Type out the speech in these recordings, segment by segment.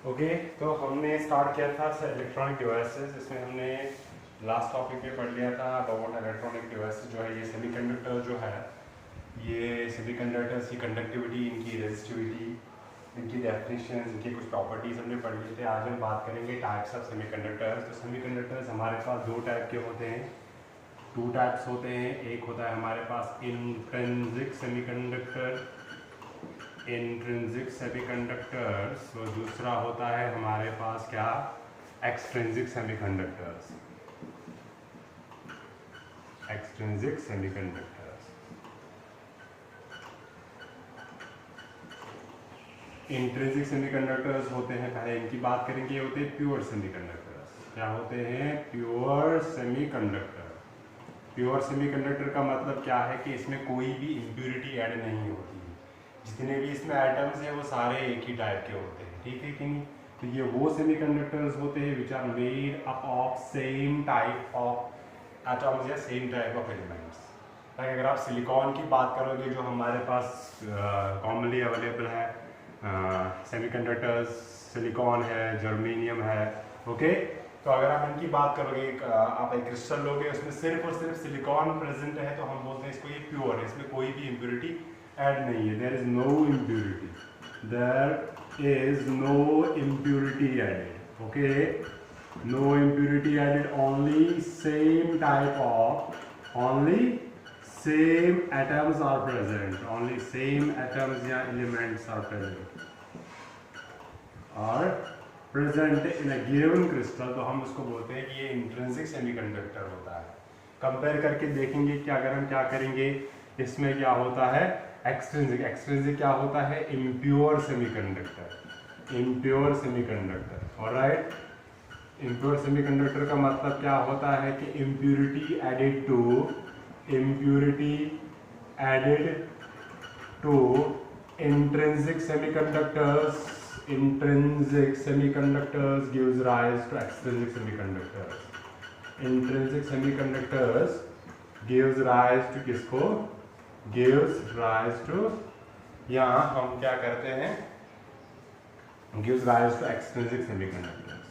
Okay तो हमने start किया था इलेक्ट्रॉनिक डिवाइसेस। इसमें हमने लास्ट टॉपिक में पढ़ लिया था अबाउट इलेक्ट्रॉनिक डिवाइसेस। जो है ये सेमीकंडक्टर जो है, ये सेमीकंडक्टर्स की कंडक्टिविटी, इनकी रेजिस्टिविटी, इनकी डेफिनेशन, इनकी कुछ प्रॉपर्टीज हमने पढ़ लिए थे। आज हम बात करेंगे टाइप्स ऑफ सेमीकंडक्टर्स। तो सेमीकंडक्टर्स हमारे पास दो टाइप के होते हैं, टू टाइप्स होते हैं। एक होता है हमारे पास इंट्रिंसिक सेमीकंडक्टर, इंट्रिंसिक सेमीकंडक्टर्स, और दूसरा होता है हमारे पास क्या, extrinsic semiconductors. Extrinsic semiconductors, intrinsic semiconductors होते हैं, पहले इनकी बात करेंगे। ये होते हैं प्योर सेमीकंडक्टर्स। क्या होते हैं? Pure semiconductor. प्योर सेमीकंडक्टर का मतलब क्या है कि इसमें कोई भी इम्प्योरिटी ऐड नहीं होती। जितने भी इसमें एटम्स हैं वो सारे एक ही टाइप के होते हैं, ठीक है कि नहीं? तो ये वो सेमीकंडक्टर्स होते हैं which are made up of same type of atoms या सेम टाइप ऑफ एलिमेंट्स। अगर आप सिलिकॉन की बात करोगे, जो हमारे पास कॉमनली अवेलेबल है सेमीकंडक्टर्स, सिलिकॉन है, जर्मेनियम है, ओके। तो अगर आप इनकी बात करोगे, आप एक क्रिस्टल लोगे, उसमें सिर्फ और सिर्फ सिलिकॉन प्रेजेंट है, तो हम बोलते हैं इसको ये प्योर है, इसमें कोई भी इम्प्योरिटी ऐड नहीं है। There is no impurity, there is no impurity added, okay. No impurity added, only same type of, only same atoms are present, only same atoms या एलिमेंट्स आर प्रेजेंट, और present in a given crystal. तो हम उसको बोलते हैं कि ये intrinsic semiconductor होता है। कंपेयर करके देखेंगे कि अगर हम क्या करेंगे, इसमें क्या होता है एक्सट्रिंसिक। एक्सट्रिंसिक क्या होता है? Impure semiconductor, impure semiconductor, alright. Impure semiconductor का मतलब क्या होता है कि impurity added to, impurity added to intrinsic semiconductors. Intrinsic semiconductors gives rise to extrinsic semiconductors. Intrinsic semiconductors gives rise to किसको? Gives rise to, यहाँ हम क्या करते हैं, gives rise to extrinsic semiconductors.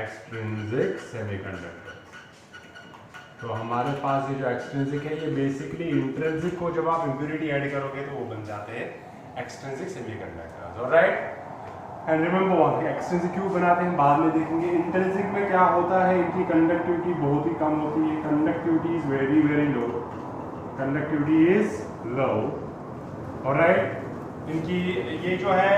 Extrinsic semiconductors. तो हमारे पास ये जो एक्सट्रिंसिक है, ये बेसिकली इंट्रिंसिक को जब आप इम्प्योरिटी ऐड करोगे तो वो बन जाते हैं extrinsic semiconductors, alright. And remember one thing, extrinsic क्यों बनाते हैं बाद में देखेंगे। इंट्रिंसिक में क्या होता है, इनकी कंडक्टिविटी बहुत ही कम होती है, conductivity is very very low, conductivity is low, alright. इनकी ये जो है,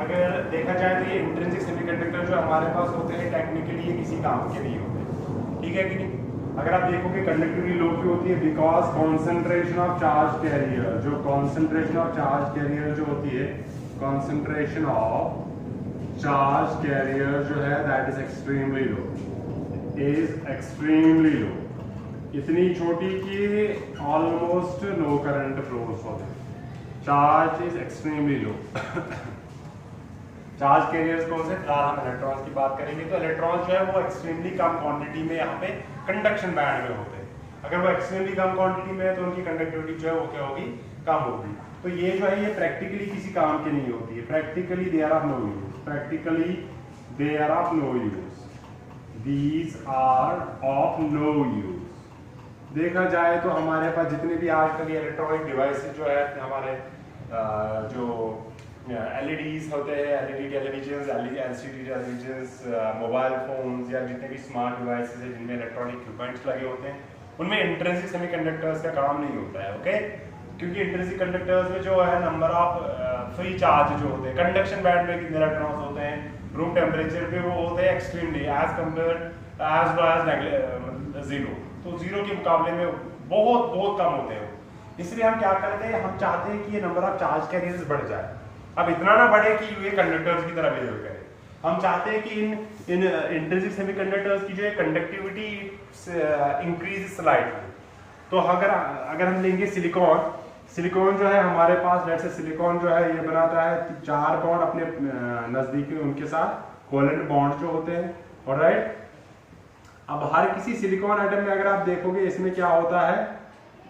अगर देखा जाए तो ये इंट्रिंसिक सेमीकंडक्टर जो हमारे पास होते हैं, टेक्निकली ये किसी काम के नहीं होते, ठीक है कि नहीं? अगर आप देखोगे कंडक्टिविटी लो क्यों होती है, because concentration of charge carrier, जो कॉन्सेंट्रेशन ऑफ चार्ज कैरियर जो होती है, कॉन्सेंट्रेशन ऑफ चार्ज कैरियर जो है, that is extremely low, is extremely low, इतनी छोटी कि ऑलमोस्ट नो करंट फ्लोस होते हैं। Charge is extremely low. Charge carriers कौन से? फिलहाल हम इलेक्ट्रॉन्स की बात करेंगे। तो इलेक्ट्रॉन्स जो है वो एक्सट्रीमली कम क्वांटिटी में यहाँ पे कंडक्शन बैंड में होते हैं। अगर वो एक्सट्रीमली कम क्वांटिटी में है तो उनकी कंडक्टिविटी जो है वो क्या होगी? कम होगी। तो ये जो है ये प्रैक्टिकली किसी काम की नहीं होती है, practically they are of no use, practically they are of no use, these are of no use. देखा जाए तो हमारे पास जितने भी आजकल ये इलेक्ट्रॉनिक डिवाइसेस जो है, हमारे जो एलईडीज होते हैं, LED television, LCD television, mobile phones, या जितने भी स्मार्ट डिवाइसेस हैं जिनमें इलेक्ट्रॉनिक इक्विपमेंट्स लगे होते हैं, उनमें इंट्रिंसिक सेमीकंडक्टर्स का काम नहीं होता है, ओके। क्योंकि इंट्रिंसिक कंडक्टर्स में जो है नंबर ऑफ फ्री चार्ज जो होते हैं, कंडक्शन बैंड में कितने इलेक्ट्रॉन्स होते हैं, रूम टेम्परेचर पे वो होते हैं extremely as compare as low as zero. तो जीरो के मुकाबले में बहुत बहुत कम होते हैं। इसलिए हम क्या करते हैं, हम चाहते हैं कि ये नंबर ऑफ चार्ज कैरियर्स बढ़ जाए। अब इतना ना बढ़े कि ये कंडक्टर्स की तरह बिहेव करे। हम चाहते हैं कि इन इंट्रिंसिक सेमीकंडक्टर्स की जो है कंडक्टिविटी इंक्रीज स्लाइटली। तो अगर हम लेंगे सिलिकॉन, सिलिकॉन जो है हमारे पास, लेट्स से सिलिकॉन जो है ये बनाता है 4 बॉन्ड अपने नजदीकी उनके साथ, कोवेलेंट बॉन्ड जो होते हैं, ऑलराइट। अब हर किसी सिलिकॉन एटम में अगर आप देखोगे, इसमें क्या होता है,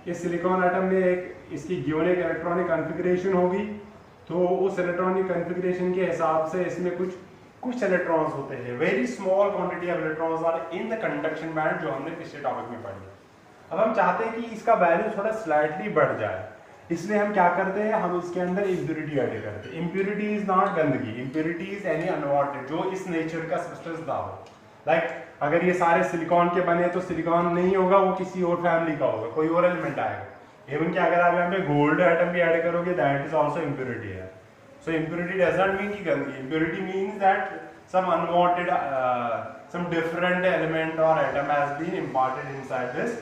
इस सिलिकॉन एटम में एक इसकी गिवन एक इलेक्ट्रॉनिक कॉन्फ़िगरेशन होगी। तो उस इलेक्ट्रॉनिक कॉन्फ़िगरेशन के हिसाब से इसमें कुछ इलेक्ट्रॉन्स होते हैं, very small quantity of electrons are in the conduction band, जो हमने पिछले टॉपिक में पढ़ी। अब हम चाहते हैं कि इसका वैल्यू थोड़ा स्लाइटली बढ़ जाए, इसलिए हम क्या करते हैं, हम इसके अंदर इम्प्योरिटी ऐड करते हैं। इम्प्योरिटी इज नॉट गंदगी, इम्प्योरिटी इज एनी अनवांटेड जो इस नेचर का सब्सटेंस ना हो। लाइक अगर ये सारे सिलिकॉन के बने तो सिलिकॉन नहीं होगा, वो किसी और फैमिली का होगा, कोई और एलिमेंट आएगा। इवन कि अगर आप यहाँ पे गोल्ड आइटम भी ऐड करोगे, दैट इज ऑल्सो इम्प्योरिटी है। So impurity does not mean कि गंदगी, impurity means that some unwanted, some different element or atom has been imparted inside this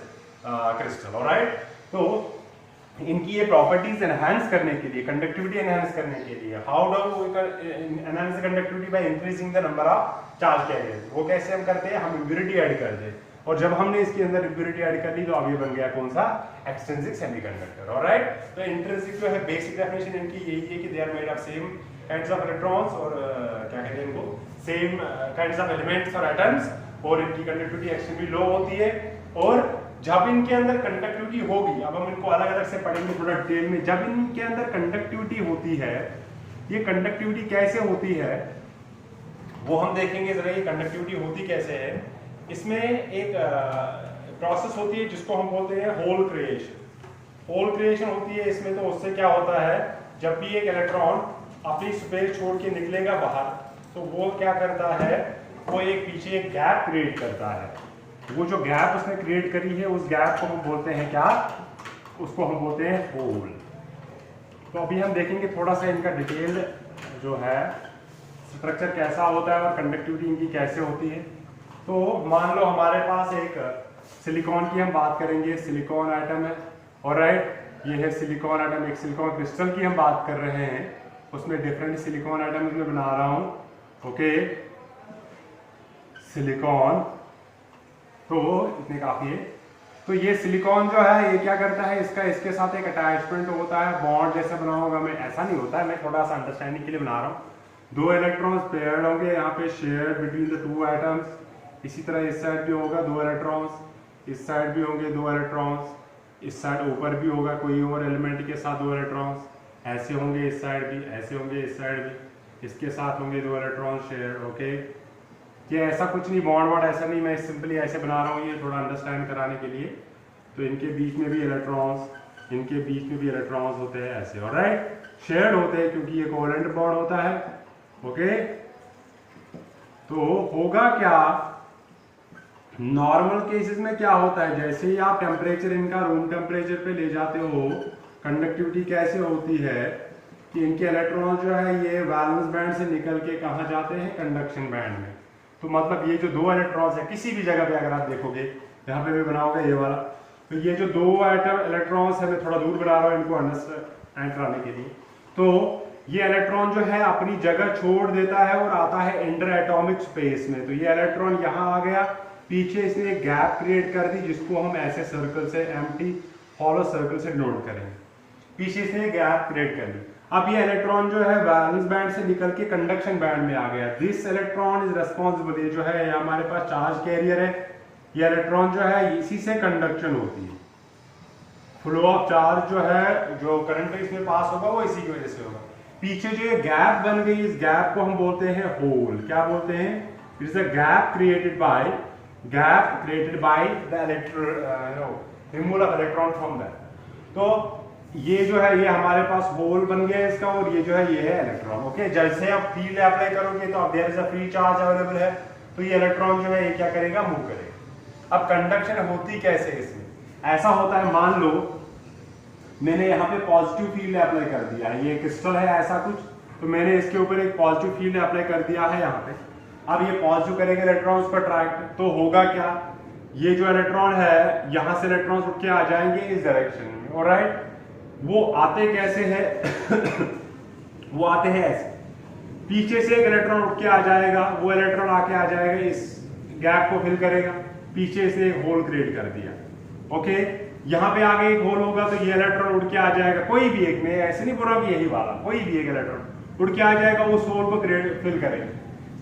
crystal, alright? तो इनकी ये प्रॉपर्टीज एनहांस करने के लिए, कंडक्टिविटी एनहांस करने के लिए, how do we enhance conductivity by increasing the number of charge carriers. वो कैसे हम करते हैं, हम इम्प्योरिटी ऐड कर दें, और जब हमने इसके अंदर इम्प्योरिटी ऐड कर ली तो अब ये बन गया कौन सा, एक्सट्रिंसिक सेमीकंडक्टर। ऑलराइट, तो इंट्रिंसिक जो है बेसिक डेफिनेशन इनकी यही है कि they are made of same kinds of electrons, और क्या कहते हैं इनको, सेम काइंड्स ऑफ एलिमेंट्स और एटम्स, और इनकी कंडक्टिविटी एक्सट्रीमली लो होती है। और जब इनके अंदर कंडक्टिविटी होगी, अब हम इनको अलग अलग से पढ़ेंगे थोड़ा डिटेल में, जब इनके अंदर कंडक्टिविटी होती है, ये कंडक्टिविटी कैसे होती है वो हम देखेंगे जरा। ये कंडक्टिविटी होती कैसे है, इसमें एक प्रोसेस होती है जिसको हम बोलते हैं होल क्रिएशन। होल क्रिएशन होती है इसमें, तो उससे क्या होता है, जब भी एक इलेक्ट्रॉन अपनी स्पेस छोड़ के निकलेगा बाहर, तो वो क्या करता है, वो एक पीछे एक गैप क्रिएट करता है। वो जो गैप उसने क्रिएट करी है, उस गैप को हम बोलते हैं क्या, उसको हम बोलते हैं होल। तो अभी हम देखेंगे थोड़ा सा इनका डिटेल जो है स्ट्रक्चर कैसा होता है और कंडक्टिविटी इनकी कैसे होती है। तो मान लो हमारे पास एक सिलिकॉन की हम बात करेंगे, सिलिकॉन आइटम है, ऑलराइट, ये है सिलिकॉन आइटम, एक सिलिकॉन क्रिस्टल की हम बात कर रहे हैं, उसमें डिफरेंट सिलिकॉन आइटम में बना रहा हूं, ओके, सिलिकॉन, तो इतने काफी है। तो ये सिलिकॉन जो है ये क्या करता है, इसका इसके साथ एक अटैचमेंट होता है, बॉन्ड जैसे बना होगा, मैं ऐसा नहीं होता है, मैं थोड़ा सा अंडरस्टैंडिंग के लिए बना रहा हूँ। दो इलेक्ट्रॉन्स पेयर्ड होंगे यहाँ पे, share between the two atoms. इसी तरह इस साइड भी होगा दो इलेक्ट्रॉन्स, इस साइड भी होंगे दो इलेक्ट्रॉन्स, इस साइड ऊपर भी होगा कोई और एलिमेंट के साथ दो इलेक्ट्रॉन्स, ऐसे होंगे इस साइड भी, ऐसे होंगे इस साइड भी, इसके साथ होंगे दो इलेक्ट्रॉन्स शेयर, ओके। ये ऐसा कुछ नहीं, बॉन्ड वॉन्ड ऐसा नहीं, मैं सिंपली ऐसे बना रहा हूँ ये थोड़ा अंडरस्टैंड कराने के लिए। तो इनके बीच में भी इलेक्ट्रॉन्स, इनके बीच में भी इलेक्ट्रॉन्स होते हैं ऐसे, ऑलराइट, शेयर्ड होते हैं क्योंकि ये कोवेलेंट बॉन्ड होता है, ओके। तो होगा क्या, नॉर्मल केसेस में क्या होता है, जैसे ही आप टेम्परेचर इनका रूम टेम्परेचर पे ले जाते हो, कंडक्टिविटी कैसे होती है कि इनके इलेक्ट्रॉन जो है ये वैलेंस बैंड से निकल के कहाँ जाते हैं, कंडक्शन बैंड में। तो मतलब ये जो दो इलेक्ट्रॉन्स है, किसी भी जगह पे अगर आप देखोगे, यहाँ पे भी बनाओगे ये वाला, तो ये जो दो एटम इलेक्ट्रॉन्स है, मैं थोड़ा दूर बना रहा हूँ इनको अंडरस्टैंड कराने के लिए। तो ये इलेक्ट्रॉन जो है अपनी जगह छोड़ देता है और आता है इंटर एटॉमिक स्पेस में। तो ये इलेक्ट्रॉन यहाँ आ गया, पीछे इसने एक गैप क्रिएट कर दी जिसको हम ऐसे सर्कल से, एम्प्टी हॉलो सर्कल से नोट करेंगे, पीछे इसने गैप क्रिएट कर दी। अब ये इलेक्ट्रॉन जो है वैलेंस बैंड से निकल के कंडक्शन बैंड में आ गया। दिस इलेक्ट्रॉन इज रेस्पॉन्सिबल, ये जो है हमारे पास चार्ज कैरियर है, ये इलेक्ट्रॉन जो है इसी से कंडक्शन होती है, फ्लो ऑफ चार्ज जो है, जो करंट इसमें पास होगा वो इसी की वजह से होगा। पीछे जो ये गैप बन गई, इस गैप को हम बोलते हैं होल। क्या बोलते हैं, it is a gap created by the removal of electron from that. तो ये जो है ये हमारे पास होल बन गया इसका, और ये जो है ये है इलेक्ट्रॉन, ओके। जैसे आप फील्ड अप्लाई करोगे तो अब there is a free charge available है, तो ये इलेक्ट्रॉन जो है ये क्या करेगा, मूव करेगा। अब कंडक्शन होती कैसे इसमें, ऐसा होता है, मान लो मैंने यहाँ पे पॉजिटिव फील्ड अप्लाई कर दिया है, ये क्रिस्टल है ऐसा कुछ, तो मैंने इसके ऊपर एक पॉजिटिव फील्ड अप्लाई कर दिया है यहाँ पे। अब ये पॉजिटिव करेंगे इलेक्ट्रॉन्स पर अट्रैक्ट, तो होगा क्या, ये जो इलेक्ट्रॉन है यहाँ से इलेक्ट्रॉन्स उठ के आ जाएंगे इस डायरेक्शन में, ऑलराइट। वो आते कैसे है वो आते हैं ऐसे, पीछे से एक इलेक्ट्रॉन उठ के आ जाएगा, वो इलेक्ट्रॉन आके आ जाएगा, इस गैप को फिल करेगा, पीछे से एक होल क्रिएट कर दिया, ओके। यहाँ पे आगे एक होल होगा, तो ये इलेक्ट्रॉन उड़ के आ जाएगा, कोई भी एक, मैं ऐसे नहीं बोल रहा कि यही वाला, कोई भी एक इलेक्ट्रॉन उड़ के आ जाएगा, उस होल को फिल करेगा।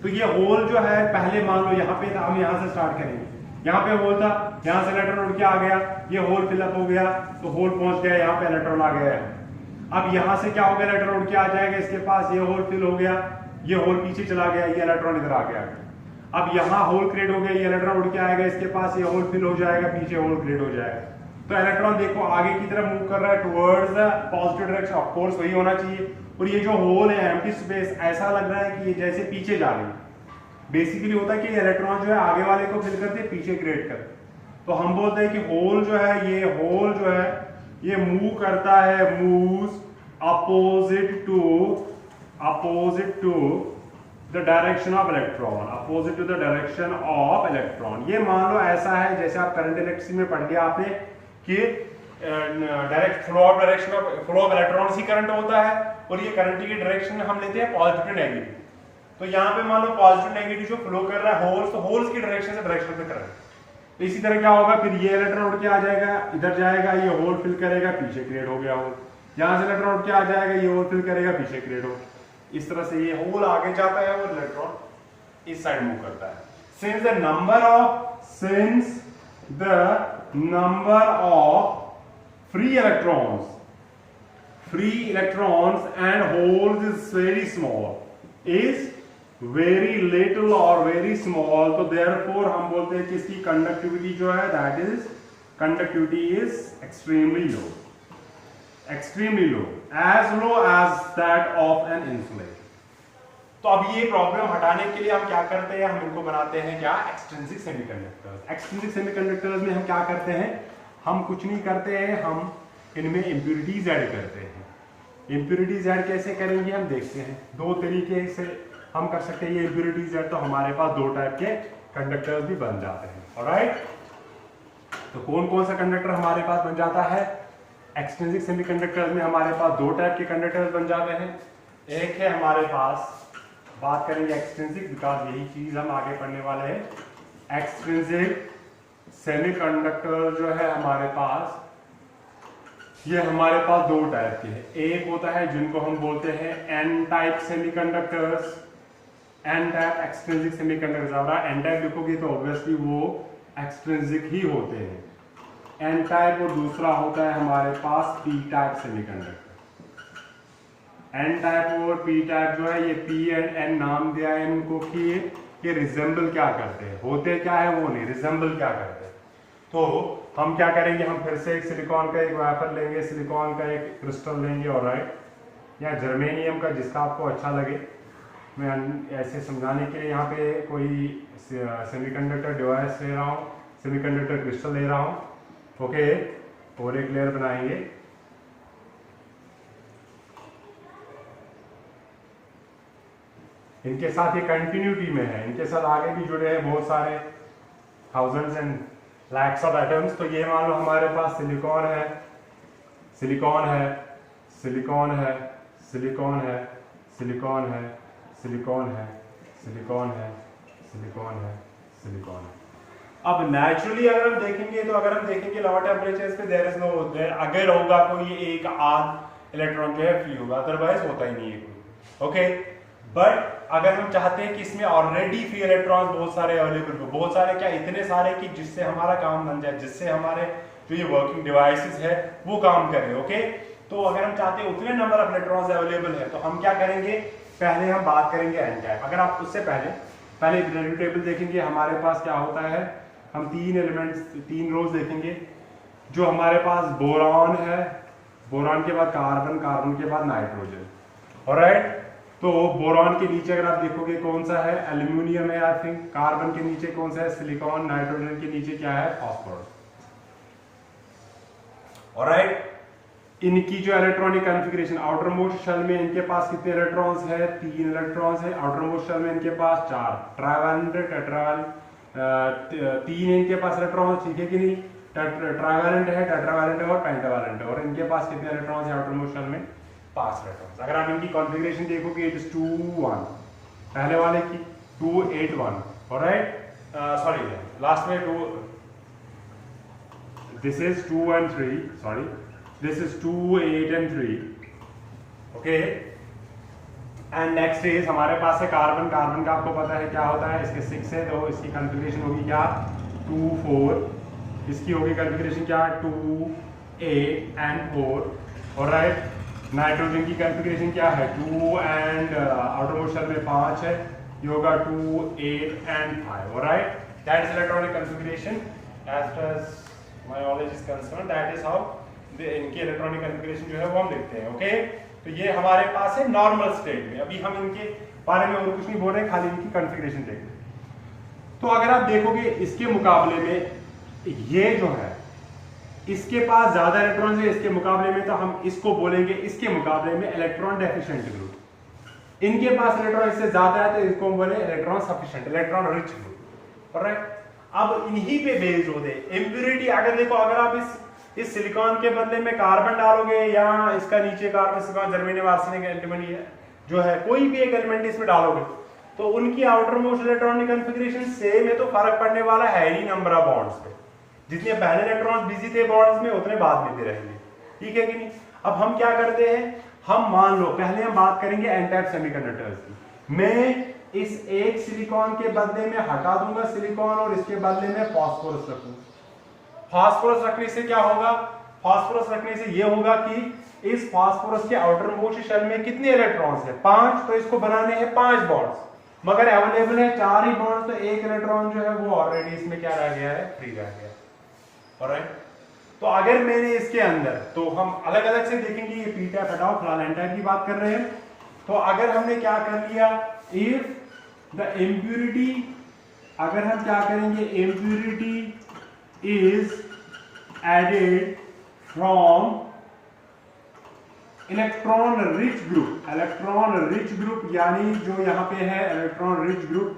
तो ये होल जो है, पहले मान लो यहाँ पे हम यहाँ से स्टार्ट करेंगे, यहाँ पे होल था, यहाँ से इलेक्ट्रॉन उड़ के आ गया, ये होल फिलअप हो गया, तो होल पहुंच गया, यहाँ पे इलेक्ट्रॉन आ गया है। अब यहां से क्या हो गया, इलेक्ट्रॉन उड़ के आ जाएगा इसके पास, ये होल फिल हो गया, ये होल पीछे चला गया, ये इलेक्ट्रॉन इधर आ गया। अब यहाँ होल क्रिएट हो गया, ये इलेक्ट्रॉन उड़ के आएगा इसके पास, ये होल फिल हो जाएगा, पीछे होल क्रिएट हो जाएगा। तो इलेक्ट्रॉन देखो आगे की तरफ मूव कर रहा है towards the positive direction, of course वही होना चाहिए। और ये जो होल है एम्प्टी स्पेस, ऐसा लग रहा है कि ये जैसे पीछे जा रही है। बेसिकली होता है कि इलेक्ट्रॉन जो है आगे वाले को फिल करते पीछे क्रिएट करते। तो हम बोलते हैं कि होल जो है, ये होल जो है ये मूव करता है, moves opposite to the direction of electron, opposite to the direction of electron. ये मान लो ऐसा है जैसे आप करंट इलेक्ट्रिसिटी में पढ़ लिया आपने कि direct flow of electron he current होता है, और ये करंट की डायरेक्शन हम लेते हैं पॉजिटिव नेगेटिव। तो यहाँ पे मान लो पॉजिटिव नेगेटिव जो फ्लो कर रहा है होल्स, तो होल्स की डायरेक्शन से डायरेक्शन पे करंट। तो इसी तरह क्या होगा, फिर ये इलेक्ट्रॉन उड़ के आ जाएगा, इधर जाएगा, ये होल फिल करेगा, पीछे क्रिएट हो गया होल। यहाँ से इलेक्ट्रॉन उड़ के आ जाएगा, ये होल फिल करेगा, पीछे क्रिएट हो। इस तरह से ये होल आगे जाता है और इलेक्ट्रॉन इस साइड मूव करता है। Since the number of free electrons and holes is very small, is very little or very small, तो therefore हम बोलते हैं कि इसकी conductivity जो है that is conductivity is extremely low, as low as that of an insulator। तो अब ये प्रॉब्लम हटाने के लिए हम क्या करते हैं, हम इनको बनाते हैं क्या, एक्सट्रिंसिक सेमीकंडक्टर्स। एक्सट्रिंसिक सेमीकंडक्टर्स में हम क्या करते हैं, हम कुछ नहीं करते हैं, हम इनमें इंप्योरिटीज ऐड करते हैं। इंप्योरिटीज ऐड कैसे करेंगे हम देखते हैं, दो तरीके से हम कर सकते हैं ये इंप्योरिटीज ऐड। तो हमारे पास दो टाइप के कंडक्टर्स भी बन जाते हैं। ऑलराइट, तो कौन कौन सा कंडक्टर हमारे पास बन जाता है, एक्सट्रिंसिक सेमीकंडक्टर्स में हमारे पास दो टाइप के कंडक्टर्स बन जाते हैं। एक है हमारे पास, बात करेंगे एक्सट्रिंसिक, बिकॉज यही चीज हम आगे पढ़ने वाले हैं। एक्सट्रिंसिक सेमीकंडक्टर जो है हमारे पास, ये हमारे पास दो टाइप के हैं। एक होता है जिनको हम बोलते हैं N type semiconductors, N type extrinsic semiconductors. अगर एन टाइप लिखोगे तो ऑब्वियसली वो एक्सट्रिंसिक ही होते हैं, एन टाइप। और दूसरा होता है हमारे पास P type semiconductor. N type और पी टाइप जो है, ये पी एंड एन नाम दिया है इनको कि ये रिजेंबल क्या करते हैं, होते क्या है वो नहीं, रिजेंबल क्या करते हैं। तो हम क्या करेंगे, हम फिर से एक सिलिकॉन का एक वेफर लेंगे, सिलिकॉन का एक क्रिस्टल लेंगे, ऑलराइट, या जर्मेनियम का, जिसका आपको अच्छा लगे। मैं ऐसे समझाने के लिए यहाँ पे कोई सेमीकंडक्टर डिवाइस ले रहा हूँ, सेमीकंडक्टर क्रिस्टल ले रहा हूँ, ओके। और एक लेयर बनाएंगे, इनके साथ ये कंटिन्यूटी में है, इनके साथ आगे भी जुड़े हैं बहुत सारे thousands and lakhs of atoms. तो ये मान लो हमारे पास सिलिकॉन है, सिलिकॉन है, सिलिकॉन है, सिलिकॉन है, सिलिकॉन है, सिलिकॉन है, सिलिकॉन है, सिलिकॉन है, सिलिकॉन है। अब नेचुरली अगर हम देखेंगे तो अगर हम देखेंगे लोअर टेम्परेचर्स पे देयर इज नो, अगर होगा तो ये एक आध इलेक्ट्रॉन जो है फ्री होगा, अदरवाइज होता ही नहीं है कोई, ओके। बट अगर हम चाहते हैं कि इसमें ऑलरेडी फ्री इलेक्ट्रॉन्स बहुत सारे अवेलेबल हो, बहुत सारे क्या, इतने सारे कि जिससे हमारा काम बन जाए, जिससे हमारे जो ये वर्किंग डिवाइसेस है वो काम करें, ओके। तो अगर हम चाहते हैं उतने नंबर ऑफ इलेक्ट्रॉन्स अवेलेबल है, तो हम क्या करेंगे, पहले हम बात करेंगे एन टाइप। अगर आप उससे पहले पीरियोडिक टेबल देखेंगे, हमारे पास क्या होता है, हम तीन एलिमेंट्स, तीन रोज देखेंगे। जो हमारे पास बोरॉन है, बोरॉन के बाद कार्बन, कार्बन के बाद नाइट्रोजन, ऑलराइट। तो बोरॉन के नीचे अगर आप देखोगे कौन सा है, एल्यूमिनियम है आई थिंक। कार्बन के नीचे कौन सा है, सिलिकॉन। नाइट्रोजन के नीचे क्या है, फास्फोरस, ऑलराइट। इनकी जो electronic configuration, outermost shell में इनके पास कितने इलेक्ट्रॉन्स है, 3 इलेक्ट्रॉन्स है। आउटर मोस्ट शेल में इनके पास 4, ट्राइवैलेंट, टेट्रावैलेंट, 3 इनके पास इलेक्ट्रॉन्स, ठीक है कि नहीं। ट्राइवैलेंट है, टेट्रावैलेंट है और पेंटावैलेंट है। और इनके पास कितने इलेक्ट्रॉन्स है आउटर मोस्ट शेल में, 5 इलेक्ट्रॉन्स। अगर आप इनकी कॉन्फ़िगरेशन देखोगे, इट इज 2 1, पहले वाले की 2 8 1, ऑलराइट। सॉरी, लास्ट में 2, this is 2 and 3, sorry, this is 2 8 and 3, okay। and next is हमारे पास है कार्बन। कार्बन का आपको पता है क्या होता है, इसके 6 है, तो इसकी कॉन्फ़िगरेशन होगी क्या, 2 4। इसकी होगी कॉन्फ़िगरेशन क्या, 2 8 and 4, ऑलराइट। नाइट्रोजन की कॉन्फ़िगरेशन क्या है 2 एंड आउटर मोस्ट शेल में 5 है, ये होगा 2 8 and 5 alright, that is electronic configuration as far as my knowledge is concern, that is how इनकी इलेक्ट्रॉनिक कॉन्फ़िगरेशन जो है वो हम देखते हैं। ओके तो ये हमारे पास है नॉर्मल स्टेट में, अभी हम इनके बारे में और कुछ नहीं बोल रहे, खाली इनकी कॉन्फ़िगरेशन देख रहे हैं। तो अगर आप देखोगे इसके मुकाबले में ये जो है इसके पास ज्यादा इलेक्ट्रॉन है इसके मुकाबले में, तो हम इसको बोलेंगे इसके मुकाबले में इलेक्ट्रॉन डेफिशिएंट ग्रुप। इनके पास इलेक्ट्रॉन इससे ज्यादा है तो इसको हम बोले electron sufficient, electron rich group. Alright, अब इन्हीं पे बेस्ड होते हैं इंप्योरिटी। अगर देखो अगर आप इस सिलिकॉन के बदले में कार्बन डालोगे या इसका नीचे carbon silicon germanium arsenic antimony है जो है कोई भी एक एलिमेंट इसमें डालोगे तो उनकी outer most electronic configuration same है, तो फर्क पड़ने वाला है नहीं नंबर ऑफ बॉन्ड्स पे। जितने पहले इलेक्ट्रॉन्स बिजी थे बॉन्ड्स में उतने बाद में भी रहेंगे, ठीक है कि नहीं। अब हम क्या करते हैं, हम मान लो पहले हम बात करेंगे एन टाइप सेमीकंडक्टर्स की। मैं इस एक सिलिकॉन के बदले में हटा दूंगा सिलिकॉन और इसके बदले में फास्फोरस रखूंगा। फास्फोरस रखने से क्या होगा, फास्फोरस रखने से यह होगा कि इस फास्फोरस के आउटर मोस्ट शेल में कितने इलेक्ट्रॉन्स हैं 5, तो इसको बनाने हैं 5 बॉन्ड्स, मगर अवेलेबल है 4 ही बॉन्ड्स, तो एक इलेक्ट्रॉन जो है वो ऑलरेडी इसमें क्या रह गया है, फ्री रह गया। ऑलराइट, तो अगर मैंने इसके अंदर, तो हम अलग अलग से देखेंगे, ये पी टाइप हटाओ फिलहाल एन टाइप की बात कर रहे हैं। तो अगर हमने क्या कर लिया, इफ द इम्प्यूरिटी, अगर हम क्या करेंगे, impurity is added from electron rich group, electron rich group यानी जो यहां पे है इलेक्ट्रॉन रिच ग्रुप,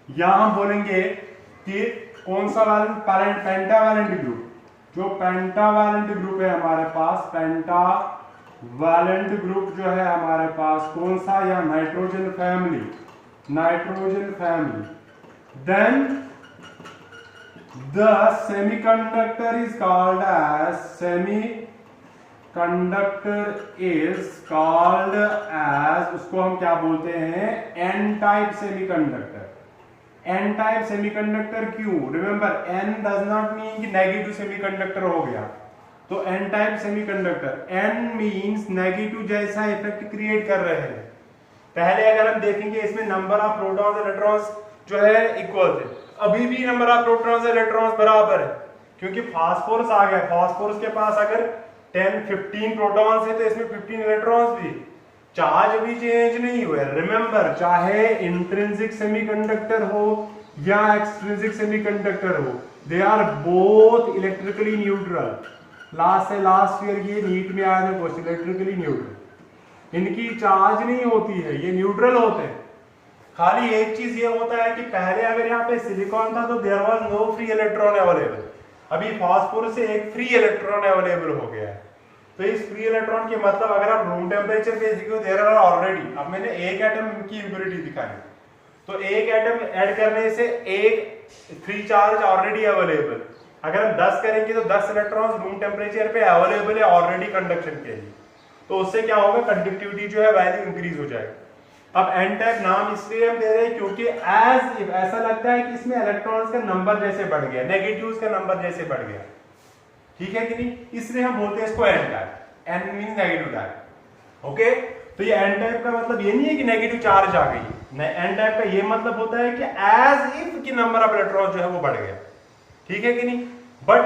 यहां हम बोलेंगे कि कौन सा वैलेंट, पेंटावैलेंट ग्रुप। जो पेंटावैलेंट ग्रुप है हमारे पास, पेंटावैलेंट ग्रुप जो है हमारे पास कौन सा, या nitrogen family, nitrogen family, then the semiconductor is called as उसको हम क्या बोलते हैं, n type semiconductor. n type semiconductor क्यों, remember n does not mean कि नेगेटिव सेमीकंडक्टर हो गया, तो n type semiconductor, n means negative जैसा इफेक्ट क्रिएट कर रहे हैं। पहले अगर हम देखेंगे इसमें नंबर ऑफ प्रोटॉन्स इलेक्ट्रॉन्स जो है इक्वल थे, अभी भी नंबर ऑफ प्रोटॉन्स इलेक्ट्रॉन्स बराबर है, क्योंकि फास्फोरस आ गया। फास्फोरस के पास अगर 10-15 प्रोटॉन्स है तो इसमें 15 इलेक्ट्रॉन्स भी, चार्ज अभी चेंज नहीं हुआ। रिमेंबर, चाहे इंट्रिंसिक सेमीकंडक्टर हो या एक्सट्रिंसिक सेमीकंडक्टर हो, they are both electrically neutral. Last year ये नीट में आया था क्वेश्चन, इलेक्ट्रिकली न्यूट्रल, इनकी चार्ज नहीं होती है, ये न्यूट्रल होते हैं। खाली एक चीज ये होता है कि पहले अगर यहाँ पे सिलिकॉन था तो there was no free electron available, अभी फास्फोरस से एक फ्री इलेक्ट्रॉन अवेलेबल हो गया है। तो इस फ्री इलेक्ट्रॉन के मतलब अगर आप रूम टेम्परेचर पे देखो देयर आर ऑलरेडी, अब मैंने एक एटम की इंप्योरिटी दिखाई, तो एक एटम ऐड करने से एक फ्री चार्ज ऑलरेडी अवेलेबल। अगर हम 10 करेंगे तो 10 इलेक्ट्रॉन्स रूम टेम्परेचर पे अवेलेबल है ऑलरेडी कंडक्शन के लिए, तो उससे क्या होगा, कंडक्टिविटी जो है वैल्यू इंक्रीज हो जाएगी। अब एन टाइप नाम इसलिए हम दे रहे हैं क्योंकि एज इफ ऐसा लगता है कि इसमें इलेक्ट्रॉन्स का नंबर जैसे बढ़ गया, नेगेटिव्स का नंबर जैसे बढ़ गया, ठीक है कि नहीं, इसलिए हम बोलते हैं इसको N type, N means negative type. Okay, तो ये एन टाइप का मतलब ये नहीं है कि नेगेटिव चार्ज आ गई, एन टाइप का ये मतलब होता है कि एज इफ की नंबर ऑफ इलेक्ट्रॉन जो है वो बढ़ गया, ठीक है कि नहीं। बट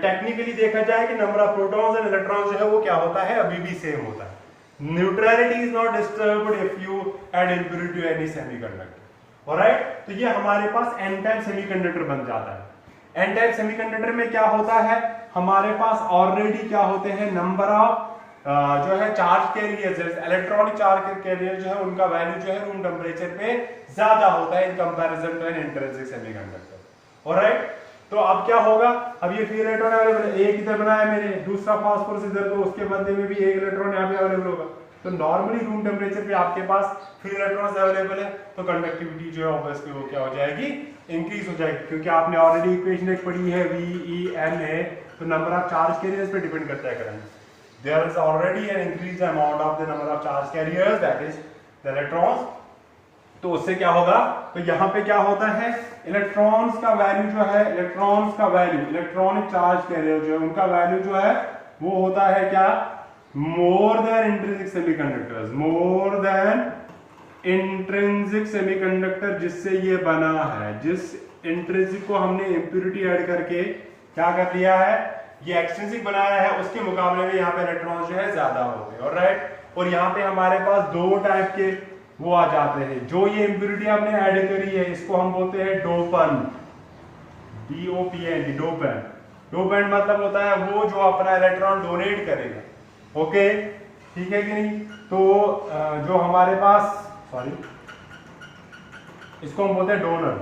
टेक्निकली देखा जाए कि number of protons and electrons जो है वो क्या होता है, अभी भी सेम होता है। Neutrality is not disturbed if you add impurity to any semiconductor. Alright, तो ये हमारे पास n टाइप सेमीकंडक्टर बन जाता है। n टाइप सेमीकंडक्टर में क्या होता है, हमारे पास ऑलरेडी क्या होते हैं, नंबर ऑफ जो है charge carriers, electronic charge carrier जो है उनका वैल्यू जो है रूम टेम्परेचर पे ज्यादा होता है in comparison to an intrinsic semiconductor. Alright, तो अब क्या होगा, अब ये फ्री इलेक्ट्रॉन अवेलेबल है, एक इधर बनाया मैंने, दूसरा फास्फोरस इधर, तो उसके बदले में भी एक इलेक्ट्रॉन यहाँ पे अवेलेबल होगा। तो नॉर्मली रूम टेम्परेचर पे आपके पास फ्री इलेक्ट्रॉन्स अवेलेबल है, तो कंडक्टिविटी जो है ऑब्वियसली वो क्या हो जाएगी, इंक्रीज हो जाएगी, क्योंकि आपने ऑलरेडी इक्वेशन एक पढ़ी है VENA, तो नंबर ऑफ चार्ज कैरियर्स पे डिपेंड करता है current. There is already an increase amount of the number of charge carriers, that is the electrons. तो उससे क्या होगा, तो यहाँ पे क्या होता है, इलेक्ट्रॉन्स का वैल्यू जो है, इलेक्ट्रॉन्स का वैल्यू, इलेक्ट्रॉनिक चार्ज कैरियर जो है उनका वैल्यू जो है वो होता है क्या, more than intrinsic semiconductors, more than intrinsic semiconductor जिससे ये बना है, जिस इंट्रिंसिक को हमने इंप्यूरिटी ऐड करके क्या कर लिया है, ये एक्सट्रिंसिक बनाया है, उसके मुकाबले में यहाँ पे इलेक्ट्रॉन जो है ज्यादा होते हैं। ऑलराइट, और यहाँ पे हमारे पास दो टाइप के वो आ जाते हैं। जो ये इंप्यूरिटी हमने ऐड करी है इसको हम बोलते हैं डोपेंट, DOPNT, डोपेंट। डोपेंट मतलब होता है वो जो अपना इलेक्ट्रॉन डोनेट करेगा। ओके, ठीक है कि नहीं। तो जो हमारे पास, सॉरी, इसको हम बोलते हैं डोनर।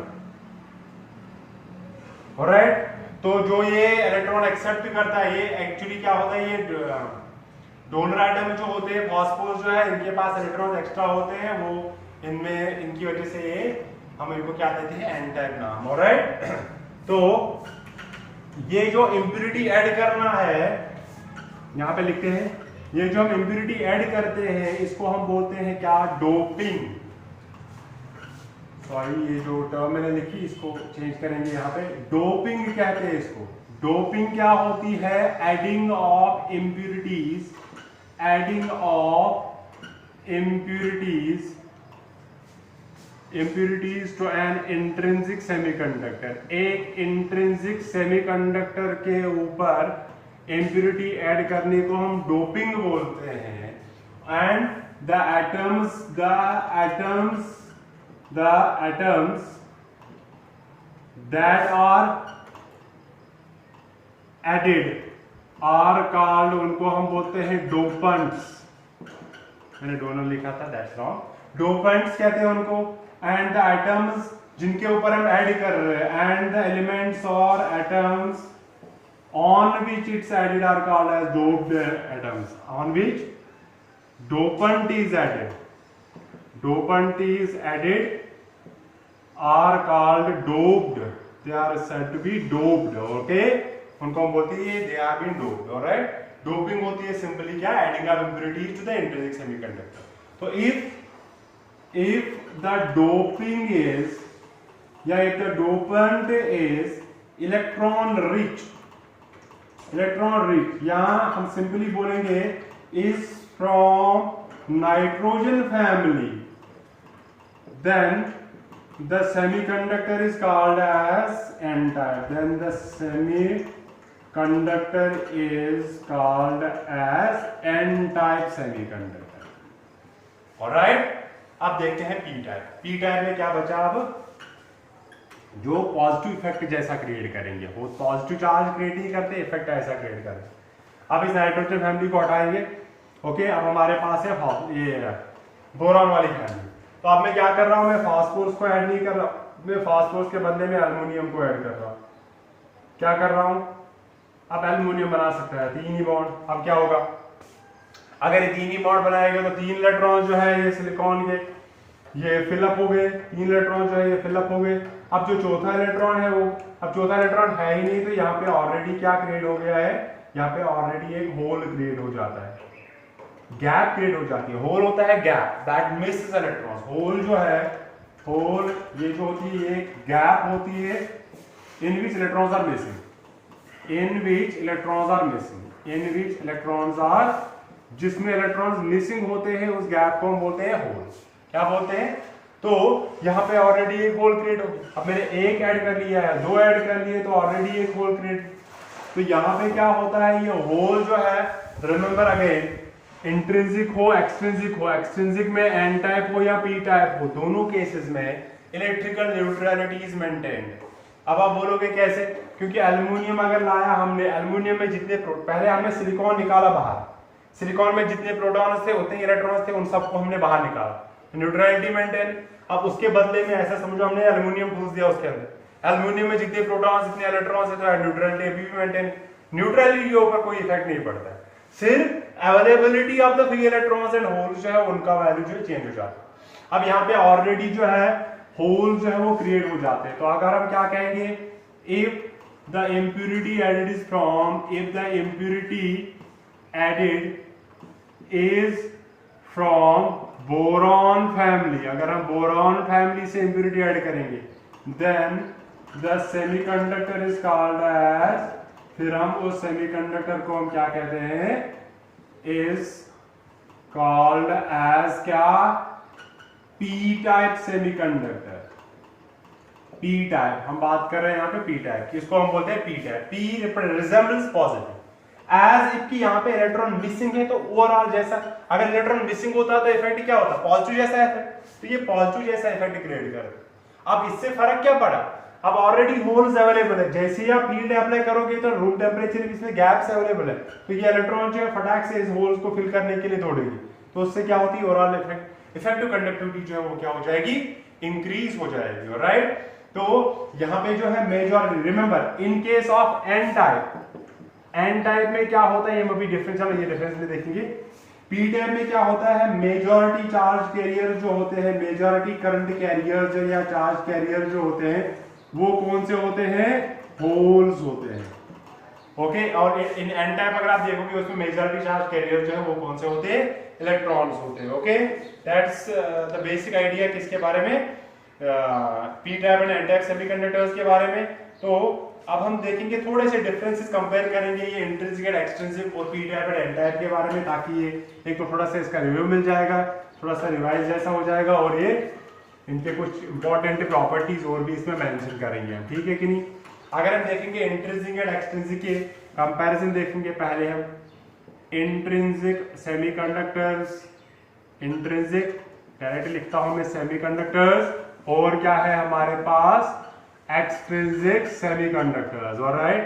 ऑलराइट, तो जो ये इलेक्ट्रॉन एक्सेप्ट करता है, ये एक्चुअली क्या होता है, ये डोनर आइटम जो होते हैं फॉस्फोरस जो है, इनके पास इलेक्ट्रॉन एक्स्ट्रा होते हैं, वो इनमें इनकी वजह से ये हम इनको क्या देते हैं, एन टाइप नाम। ऑलराइट, तो ये जो इंप्यूरिटी ऐड करना है, यहां पे लिखते हैं, ये जो हम इंप्यूरिटी ऐड करते हैं इसको हम बोलते हैं क्या, डोपिंग। सॉरी, ये जो टर्म मैंने लिखी इसको चेंज करेंगे, यहाँ पे डोपिंग कहते हैं इसको। डोपिंग क्या होती है, adding of impurities, adding of impurities to an intrinsic semiconductor. एक इंट्रिंसिक सेमीकंडक्टर के ऊपर इम्प्यूरिटी ऐड करने को हम डोपिंग बोलते हैं। And the atoms that are added are called, उनको हम बोलते हैं डोपेंट्स। मैंने डोनर लिखा था, दैट्स रॉन्ग। डोपेंट्स कहते हैं उनको। एंड द एटम्स जिनके ऊपर हम ऐड कर रहे हैं, एंड द एलिमेंट्स और atoms on which it's added are called as doped atoms, on which dopant is added. Dopant is added are called doped. They are said to be doped. Okay, उनको हम बोलते हैं they are being doped. Alright, doping होती है simply क्या, adding of impurities to the intrinsic semiconductor. So if the doping is, या if the dopant is electron rich, यहां हम सिंपली बोलेंगे is from nitrogen family, then the semiconductor is called as n-type. Then the semiconductor is called as n-type semiconductor. Alright, अब देखते हैं p-type. p-type में क्या बचा, अब जो पॉजिटिव इफेक्ट जैसा क्रिएट करेंगे, वो पॉजिटिव चार्ज क्रिएट नहीं करते, इफेक्ट ऐसा क्रिएट करते। अब इस नाइट्रोजन फैमिली को हटाएंगे। ओके, अब हमारे पास है ये बोरॉन वाली फैमिली। तो अब मैं क्या कर रहा हूं, मैं फास्फोरस को ऐड नहीं कर रहा, मैं फास्फोरस के बदले में एल्युमिनियम को ऐड कर रहा हूं। क्या कर रहा हूं, अब एल्युमिनियम बना सकता है 3 ही बॉन्ड। अब क्या होगा, अगर ये 3 ही बॉन्ड बनाएगा तो 3 इलेक्ट्रॉन जो है ये सिलिकॉन के ये फिलअप हो गए, 3 इलेक्ट्रॉन जो है ये फिलअप हो गए। अब जो चौथा इलेक्ट्रॉन है वो, अब चौथा इलेक्ट्रॉन है ही नहीं, तो यहाँ पे ऑलरेडी क्या क्रिएट हो गया है, यहाँ पे ऑलरेडी एक होल क्रिएट हो जाता है, गैप क्रिएट हो जाती है। होल होता है gap that misses electrons. Hole जो है, होल ये जो होती है एक गैप होती है in which electrons are missing, in which electrons are missing, in which electrons are, जिसमें इलेक्ट्रॉन्स मिसिंग होते हैं उस गैप को हम बोलते हैं होल। क्या बोलते हैं, तो यहाँ पे ऑलरेडी एक होल क्रिएट हो गया। अब मैंने एक ऐड कर लिया है, 2 ऐड कर लिए तो ऑलरेडी एक होल क्रिएट। तो यहाँ पे क्या होता है, ये होल जो है, रिमेंबर अगेन, इंट्रिंसिक हो एक्सट्रिंसिक हो, एक्सट्रिंसिक में एन टाइप हो या पी टाइप हो, दोनों केसेस में इलेक्ट्रिकल न्यूट्रलिटी इज मेंटेन्ड। अब आप बोलोगे कैसे, क्योंकि एल्युमिनियम अगर लाया हमने, एल्युमिनियम में जितने पहले हमने सिलिकॉन निकाला बाहर, सिलिकॉन में जितने प्रोटॉन्स थे उतने इलेक्ट्रॉन्स थे, उन सबको हमने बाहर निकाला, न्यूट्रलिटी मेंटेन। अब उसके बदले में ऐसा समझो हमने एल्युमिनियम घुस दिया उसके अंदर, एल्युमिनियम में जितने प्रोटॉन्स जितने इलेक्ट्रॉन्स है तो न्यूट्रलिटी अभी भी मेंटेन। न्यूट्रलिटी के ऊपर कोई इफेक्ट नहीं पड़ता है, सिर्फ availability of the free electrons and holes जो है उनका वैल्यू जो है चेंज हो जाता है। अब यहाँ पे ऑलरेडी जो है होल जो है वो क्रिएट हो जाते हैं। तो अगर हम क्या कहेंगे, if the impurity added is from, if the impurity added is from boron family, अगर हम बोरॉन फैमिली से इम्प्यूरिटी ऐड करेंगे, then the semiconductor is called as, फिर हम उस सेमीकंडक्टर को हम क्या कहते हैं, इज कॉल्ड एज क्या, P type semiconductor. P type हम बात कर रहे हैं यहाँ पे पी टाइप, किसको हम बोलते हैं P type. P resembles positive as if कि यहाँ पे इलेक्ट्रॉन मिसिंग है, तो ओवरऑल जैसा अगर इलेक्ट्रॉन मिसिंग होता तो इफेक्ट क्या होता, पॉजिटिव जैसा इफेक्ट, तो ये पॉजिटिव जैसा इफेक्ट क्रिएट कर। अब इससे फर्क क्या पड़ा, अब ऑलरेडी होल्स अवेलेबल है, जैसे ही आप फील्ड अप्लाई करोगे तो रूम टेम्परेचर इसमें गैप्स अवेलेबल है, तो ये इलेक्ट्रॉन जो है फटाक से इस होल्स को फिल करने के लिए दौड़ेगी, तो उससे क्या होती है ओवरऑल इफेक्टिव कंडक्टिविटी जो है वो क्या हो जाएगी, इंक्रीज हो जाएगी। राइट, तो यहाँ पे जो है majority, remember in case of N type, N type में क्या होता है, ये अभी डिफरेंस, चलो ये डिफरेंस में देखेंगे। पी टाइप में क्या होता है, मेजॉरिटी चार्ज कैरियर जो होते हैं, मेजॉरिटी करंट कैरियर जो या चार्ज कैरियर जो होते हैं वो कौन से होते हैं, होल्स होते हैं। ओके, और इन एन टाइप अगर आप देखोगे उसमें मेजॉरिटी चार्ज कैरियर जो है वो कौन से होते हैं, इलेक्ट्रॉन्स होते हैं। Okay, that's the basic idea किसके बारे में, P type and N type semiconductors के बारे में। तो अब हम देखेंगे थोड़े से डिफरेंसेस कंपेयर करेंगे ये इंट्रिंसिक एंड एक्सट्रिंसिक और P type and N type के बारे में, ताकि ये एक तो थोड़ा सा इसका रिव्यू मिल जाएगा, थोड़ा सा रिवाइज जैसा हो जाएगा, और ये इनके कुछ इंपॉर्टेंट प्रॉपर्टीज और भी इसमें मेंशन करेंगे हम, ठीक है कि नहीं। अगर हम देखेंगे इंट्रिंसिक एंड एक्सट्रिंसिक के कंपैरिजन देखेंगे, पहले हम इंट्रिंसिक सेमीकंडक्टर्स, इंट्रिंसिक डायरेक्ट लिखता हूं मैं सेमीकंडक्टर्स, और क्या है हमारे पास एक्सट्रिंसिक सेमीकंडक्टर्स। ऑलराइट,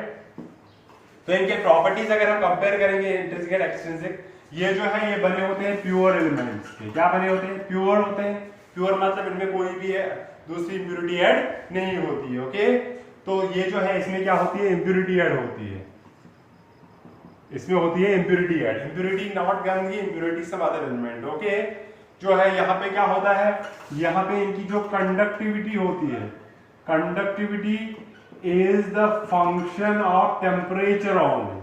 तो इनके प्रॉपर्टीज अगर हम कंपेयर करेंगे इंट्रिंसिक एंड एक्सट्रिंसिक, ये जो है ये बने होते हैं प्योर एलिमेंट्स के, क्या बने होते हैं, प्योर होते हैं। प्योर मतलब इनमें कोई भी है दूसरी इंप्योरिटी ऐड नहीं होती है। ओके, तो ये जो है इसमें क्या होती है, इंप्योरिटी ऐड होती है, इसमें होती है इंप्योरिटी ऐड, इंप्योरिटी नॉट गंदगी, impurity some other element. Okay, जो है यहाँ पे क्या होता है, यहाँ पे इनकी जो कंडक्टिविटी होती है, conductivity is the function of temperature only,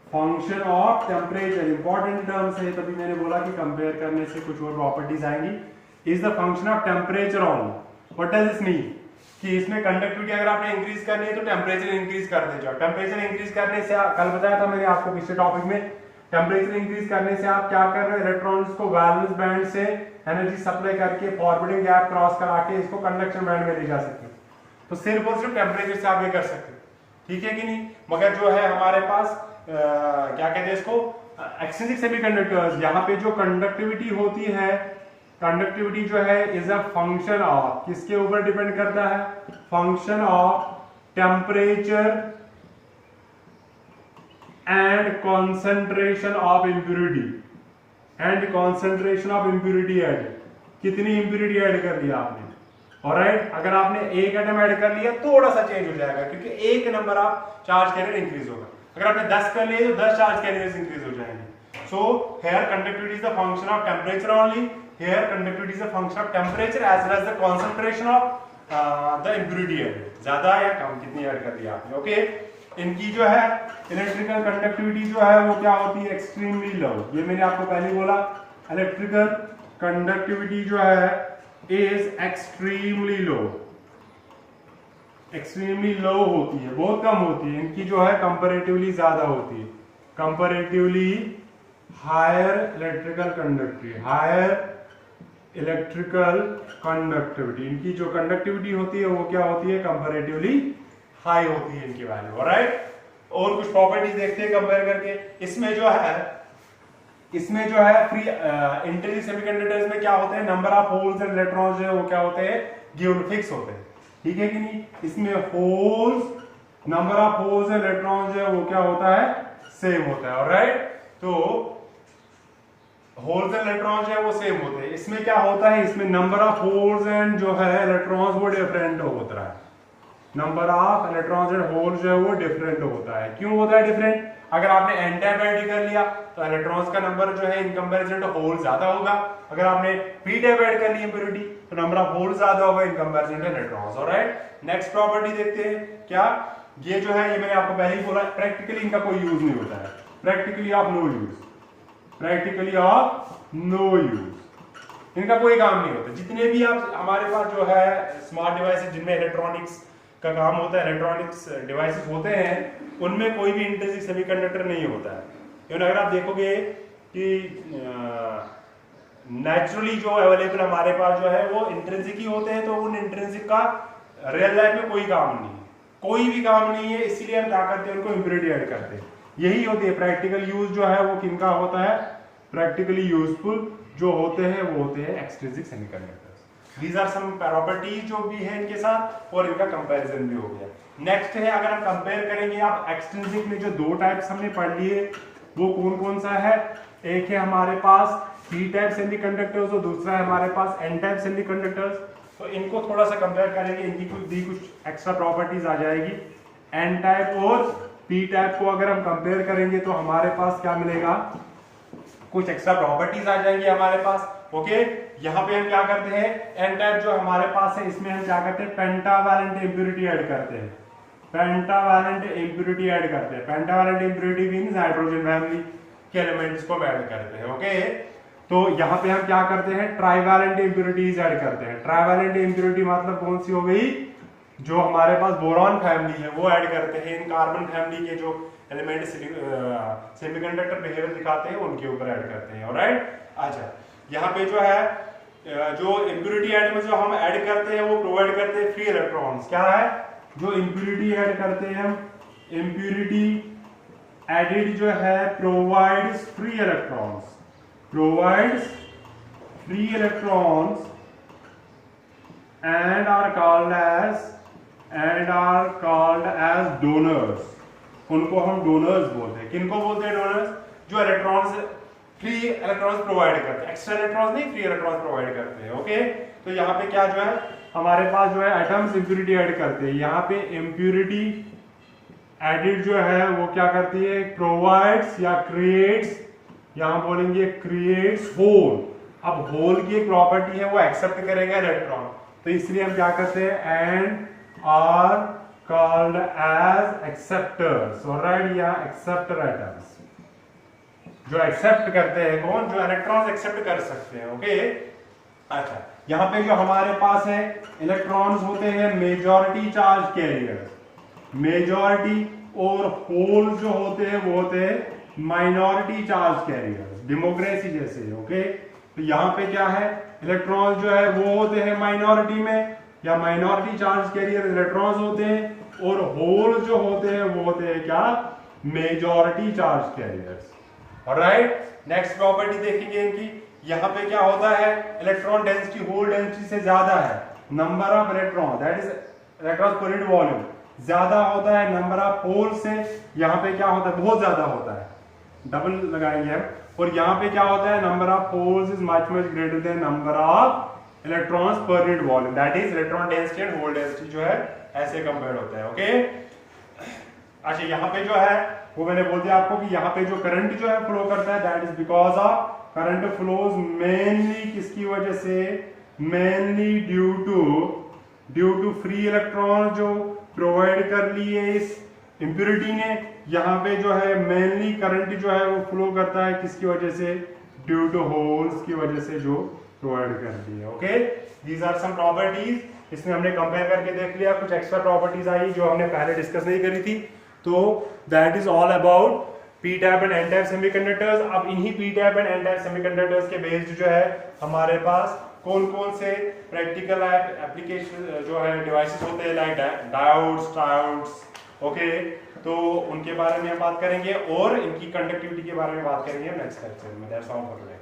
function of temperature, important terms है, तभी मैंने बोला कि कंपेयर करने से कुछ और प्रॉपर्टीज आएंगी। Is the function of temperature only. What does this mean, कि इसमें कंडक्टिविटी अगर आपने इंक्रीज करनी है तो टेम्परेचर इंक्रीज कर दे जाओ। टेम्परेचर इंक्रीज करने से कल बताया था मैंने आपको पिछले टॉपिक में, टेम्परेचर इंक्रीज करने से आप क्या कर रहे हो, इलेक्ट्रॉन्स को वैलेंस बैंड से एनर्जी सप्लाई करके फॉरवर्डिंग गैप क्रॉस करा के इसको कंडक्शन बैंड में ले जा सकते हो। तो सिर्फ और सिर्फ टेम्परेचर से आप ये कर सकते हो, ठीक है कि नहीं। मगर जो है हमारे पास क्या कहते हैं इसको, एक्सट्रिंसिक सेमीकंडक्टर्स, यहाँ पे जो कंडक्टिविटी होती है, कंडक्टिविटी जो है इज अ फंक्शन ऑफ, किसके ऊपर डिपेंड करता है, function of temperature and concentration of impurity, and concentration of impurity add, कितनी इंप्योरिटी ऐड कर लिया आपने। ऑलराइट, अगर आपने एक एटम ऐड कर लिया थोड़ा सा चेंज हो जाएगा, क्योंकि एक number of charge carrier increase होगा। अगर आपने 10 कर लिए तो 10 चार्ज कैरियर्स इंक्रीज हो जाएंगे। So here conductivity is the function of temperature only, here conductivity is the function of temperature as well as the concentration of the impurity add, ज्यादा या कम कितनी ऐड कर लिया आपने। ओके, इनकी जो है इलेक्ट्रिकल कंडक्टिविटी जो है वो क्या होती है, एक्सट्रीमली लो। ये मैंने आपको पहले बोला, इलेक्ट्रिकल कंडक्टिविटी जो है is extremely low, extremely low होती है, बहुत कम होती है। इनकी जो है कंपैरेटिवली ज्यादा होती है, comparatively higher electrical conductivity, higher electrical conductivity, इनकी जो कंडक्टिविटी होती है वो क्या होती है, कंपैरेटिवली हाई होती है इनकी वैल्यू। ऑलराइट, और कुछ प्रॉपर्टीज देखते हैं कंपेयर करके। इसमें जो है फ्री इंट्रिंसिक सेमीकंडक्टर्स में क्या होते हैं, number of holes and electrons जो है वो क्या होते हैं, गिवन फिक्स होते हैं, ठीक है कि नहीं। इसमें holes, number of holes and electrons जो है वो क्या होता है, सेम होता है। ऑलराइट, तो होल्स एंड इलेक्ट्रॉन्स जो है वो सेम होते हैं। इसमें क्या होता है, इसमें नंबर ऑफ होल्स एंड जो है इलेक्ट्रॉन्स वो डिफरेंट होता है, number of electrons and holes जो है वो डिफरेंट होता है। क्यों होता है डिफरेंट, अगर आपने एन टाइप ऐड कर लिया तो इलेक्ट्रॉन्स का नंबर जो है इन कंपैरिजन टू होल ज्यादा होगा, अगर आपने पी टाइप ऐड कर ली इंप्योरिटी तो नंबर ऑफ होल ज्यादा होगा इन comparison two electrons. Alright, next property देखते हैं क्या, ये जो है ये मैंने आपको पहले ही बोला, प्रैक्टिकली इनका कोई यूज नहीं होता है, practically of no use, practically of no use, इनका कोई काम नहीं होता। जितने भी आप हमारे पास जो है स्मार्ट डिवाइसेस जिनमें इलेक्ट्रॉनिक्स का काम होता है, इलेक्ट्रॉनिक्स डिवाइसेस होते हैं, उनमें कोई भी इंट्रिंसिक सेमीकंडक्टर नहीं होता है। अगर आप देखोगे कि नेचुरली जो अवेलेबल हमारे पास जो है वो इंट्रिंसिक ही होते हैं, तो उन इंट्रिंसिक का रियल लाइफ में कोई काम नहीं है, कोई भी काम नहीं है, इसीलिए हम क्या करते हैं, उनको इम्प्योरिटी ऐड करते हैं। यही होती है प्रैक्टिकल यूज जो है वो किनका होता है, प्रैक्टिकली यूजफुल जो होते हैं वो होते हैं extrinsic semiconductors. These are some properties जो भी है इनके साथ, और इनका कंपैरिजन भी हो गया। नेक्स्ट है, अगर हम कंपेयर करेंगे, आप एक्सट्रिंसिक में जो दो टाइप्स हमने पढ़ लिए वो कौन कौन सा है, एक है हमारे पास पी टाइप सेमीकंडक्टर्स और दूसरा है हमारे पास एन टाइप सेमीकंडक्टर्स। तो इनको थोड़ा सा कंपेयर करेंगे, इनकी कुछ एक्स्ट्रा प्रॉपर्टीज आ जाएगी। एन टाइप और पी टाइप को अगर हम कंपेयर करेंगे तो हमारे पास क्या मिलेगा, कुछ एक्स्ट्रा प्रॉपर्टीज आ जाएंगी हमारे पास। ओके, यहाँ पे हम क्या करते हैं, एन टाइप जो हमारे पास है इसमें हम क्या करते हैं, पेंटावैलेंट इंप्योरिटी ऐड करते हैं, पेंटावैलेंट इंप्योरिटी ऐड करते हैं। Pentavalent impurity means hydrogen family के एलिमेंट्स को ऐड करते हैं। ओके, तो यहाँ पे हम क्या करते हैं, ट्राइवैलेंट इंप्योरिटीज ऐड करते हैं। ट्राइवैलेंट इंप्योरिटी मतलब कौन सी हो गई, जो हमारे पास बोरॉन फैमिली है वो ऐड करते हैं। इन कार्बन फैमिली के जो एलिमेंट सेमीकंडक्टर बिहेवियर दिखाते हैं उनके ऊपर ऐड करते हैं। ऑलराइट, अच्छा, यहाँ पे जो है जो इंप्योरिटी ऐड में जो हम ऐड करते हैं वो प्रोवाइड करते हैं फ्री इलेक्ट्रॉन्स। क्या है, जो इंप्योरिटी ऐड करते हैं हम, इंप्योरिटी एडिड जो है provides free electrons, provides free electrons and are called as donors। उनको हम डोनर्स बोलते हैं। किनको बोलते हैं डोनर्स, जो इलेक्ट्रॉन्स फ्री इलेक्ट्रॉन्स प्रोवाइड करते हैं, एक्स्ट्रा इलेक्ट्रॉन्स नहीं, फ्री इलेक्ट्रॉन्स प्रोवाइड करते हैं। ओके, तो यहाँ पे क्या जो है हमारे पास जो है एटम्स इंप्योरिटी ऐड करते हैं। यहाँ पे इंप्योरिटी एडिड जो है वो क्या करती है, प्रोवाइड्स या क्रिएट्स, यहां बोलेंगे क्रिएट्स होल। अब होल की एक प्रॉपर्टी है वो एक्सेप्ट करेगा इलेक्ट्रॉन, तो इसलिए हम क्या करते हैं, and are called as acceptors. Alright, या एक्सेप्टर एटम्स, जो एक्सेप्ट करते हैं, कौन, जो इलेक्ट्रॉन्स एक्सेप्ट कर सकते हैं। ओके, अच्छा, यहाँ पे जो हमारे पास है इलेक्ट्रॉन्स होते हैं मेजॉरिटी चार्ज कैरियर्स, मेजॉरिटी, और होल जो होते हैं वो होते हैं माइनॉरिटी चार्ज कैरियर्स, डेमोक्रेसी जैसे। ओके, तो यहाँ पे क्या है, इलेक्ट्रॉन्स जो है वो होते हैं माइनॉरिटी में, या माइनॉरिटी चार्ज कैरियर इलेक्ट्रॉन्स होते हैं, और होल जो होते हैं वो होते हैं क्या, majority charge carriers. Alright, next property देखेंगे इनकी। यहाँ पे क्या होता है, इलेक्ट्रॉन डेंसिटी होल डेंसिटी से ज्यादा है, number of electron that is electron पर यूनिट वॉल्यूम ज्यादा होता है नंबर ऑफ होल से। यहाँ पे क्या होता है, बहुत ज्यादा होता है, डबल लगाएंगे हम। और यहाँ पे क्या होता है, number of holes is much greater than number of electrons per unit volume, that is electron density and hole density जो है ऐसे कंपेयर होता है। ओके, अच्छा, यहाँ पे जो है वो मैंने बोल दिया आपको कि यहाँ पे जो करंट जो है फ्लो करता है, that is because of current flows mainly किसकी वजह से, mainly due to free electron जो प्रोवाइड कर लिए इस इंप्योरिटी ने। यहाँ पे जो है मेनली करंट जो है वो फ्लो करता है किसकी वजह से, ड्यू टू होल्स की वजह से जो प्रोवाइड कर दी है। Okay, these are some properties, इसमें हमने कंपेयर करके देख लिया। कुछ एक्स्ट्रा प्रॉपर्टीज आई जो हमने पहले डिस्कस नहीं करी थी, तो that is all about P type and N type semiconductors. अब इन्हीं P type and N type semiconductors के बेस्ड जो है हमारे पास कौन कौन से प्रैक्टिकल एप्लीकेशन जो है डिवाइसेस होते हैं, लाइक डायोड्स, ट्रायोड्स। ओके, तो उनके बारे में हम बात करेंगे और इनकी कंडक्टिविटी के बारे में बात करेंगे नेक्स्ट लेक्चर में। That's all for today.